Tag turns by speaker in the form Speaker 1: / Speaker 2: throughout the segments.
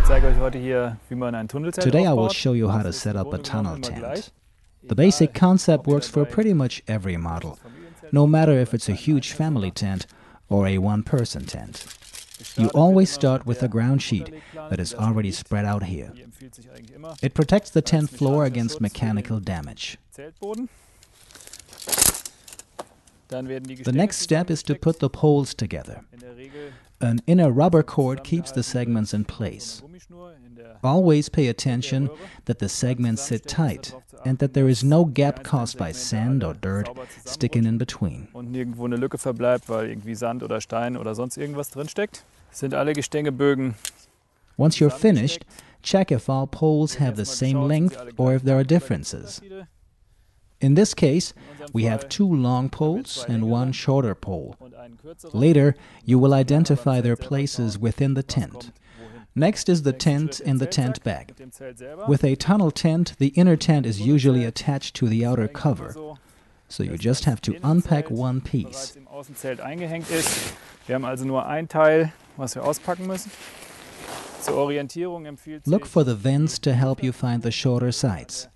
Speaker 1: Today I will show you how to set up a tunnel tent. The basic concept works for pretty much every model, no matter if it's a huge family tent or a one-person tent. You always start with a ground sheet that is already spread out here. It protects the tent floor against mechanical damage. The next step is to put the poles together. An inner rubber cord keeps the segments in place. Always pay attention that the segments sit tight and that there is no gap caused by sand or dirt sticking in between. Once you're finished, check if all poles have the same length or if there are differences. In this case, we have 2 long poles and 1 shorter pole. Later, you will identify their places within the tent. Next is the tent and the tent bag. With a tunnel tent, the inner tent is usually attached to the outer cover, so you just have to unpack one piece. Look for the vents to help you find the shorter sides.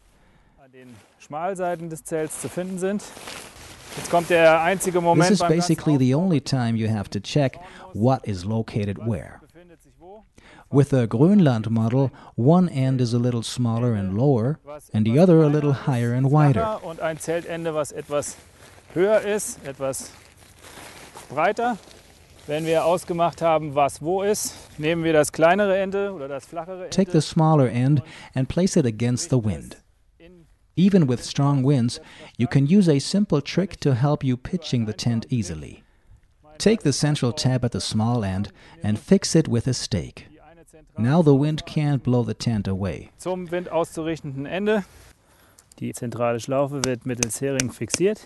Speaker 1: This is basically the only time you have to check what is located where. With the Grönland model, one end is a little smaller and lower, and the other a little higher and wider. Take the smaller end and place it against the wind. Even with strong winds, you can use a simple trick to help you pitching the tent easily. Take the central tab at the small end and fix it with a stake. Now the wind can't blow the tent away.
Speaker 2: Zum Wind auszurichtenden Ende. Die zentrale Schlaufe wird mittels Hering fixiert.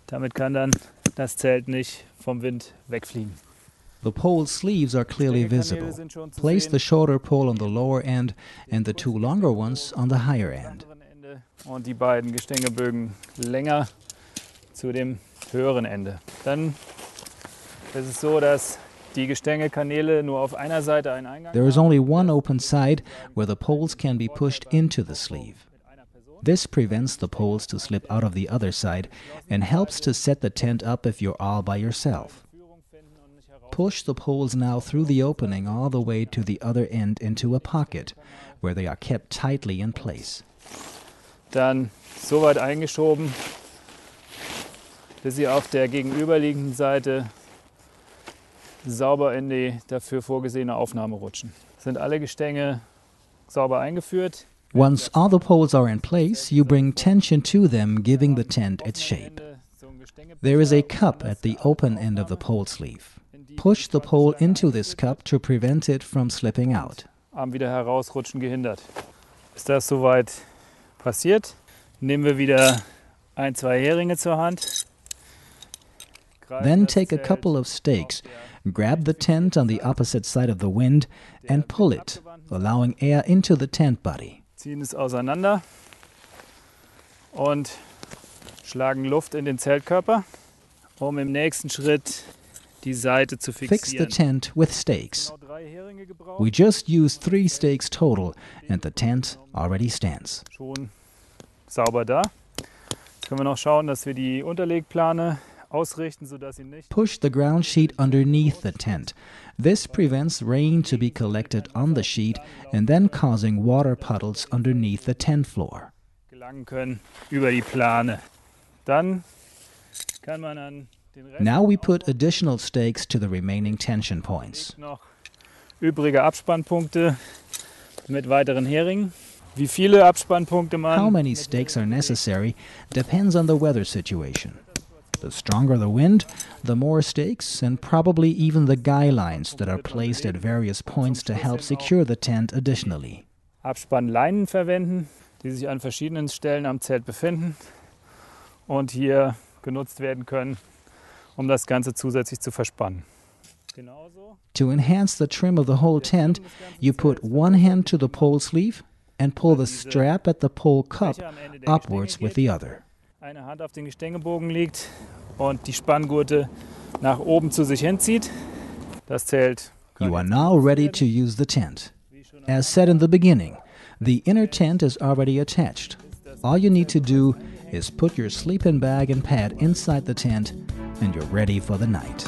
Speaker 2: Damit kann dann das Zelt nicht vom Wind wegfliegen.
Speaker 1: The pole sleeves are clearly visible. Place the shorter pole on the lower end and the 2 longer ones on the higher end.
Speaker 2: Und die beiden Gestängebögen länger zu dem höheren Ende. Dann ist es so, dass die Gestängekanäle nur auf einer Seite einen Eingang haben.
Speaker 1: There is only one open side where the poles can be pushed into the sleeve. This prevents the poles to slip out of the other side and helps to set the tent up if you're all by yourself. Push the poles now through the opening all the way to the other end into a pocket, where they are kept tightly in place.
Speaker 2: Dann so weit eingeschoben, bis sie auf der gegenüberliegenden Seite sauber in die dafür vorgesehene Aufnahme rutschen. Sind alle Gestänge sauber eingeführt.
Speaker 1: Once all the poles are in place, you bring tension to them, giving the tent its shape. There is a cup at the open end of the pole sleeve. Push the pole into this cup to prevent it from slipping out.
Speaker 2: Am wieder herausrutschen gehindert. Ist das soweit passiert? Nehmen wir wieder 1, 2 Heringe zur Hand.
Speaker 1: Then take a couple of stakes, grab the tent on the opposite side of the wind, and pull it, allowing air into the tent body.
Speaker 2: Ziehen es auseinander und schlagen Luft in den Zeltkörper, um im nächsten Schritt die Seite zu fixieren.
Speaker 1: Fix the tent with stakes. We just used 3 stakes total, and the tent already stands.
Speaker 2: Schon sauber da. Jetzt können wir noch schauen, dass wir die Unterlegplane ausrichten, sodass sie nicht.
Speaker 1: Push the ground sheet underneath the tent. This prevents rain to be collected on the sheet and then causing water puddles underneath the tent floor.
Speaker 2: Gelangen können über die Plane. Dann kann man an den Rest.
Speaker 1: Now we put additional stakes to the remaining tension points.
Speaker 2: Noch übrige Abspannpunkte mit weiteren Heringen. Wie viele Abspannpunkte man.
Speaker 1: How many stakes are necessary depends on the weather situation. The stronger the wind, the more stakes, and probably even the guy lines that are placed at various points to help secure the tent additionally.
Speaker 2: Abspannleinen verwenden, die sich an verschiedenen Stellen am Zelt befinden und hier genutzt werden können, um das Ganze zusätzlich zu verspannen.
Speaker 1: To enhance the trim of the whole tent, you put one hand to the pole sleeve and pull the strap at the pole cup upwards with the other.
Speaker 2: Eine Hand auf den Gestängebogen liegt und die Spanngurte nach oben zu sich hinzieht. Das Zelt
Speaker 1: You are now ready to use the tent. As said in the beginning, the inner tent is already attached. All you need to do is put your sleeping bag and pad inside the tent, and you're ready for the night.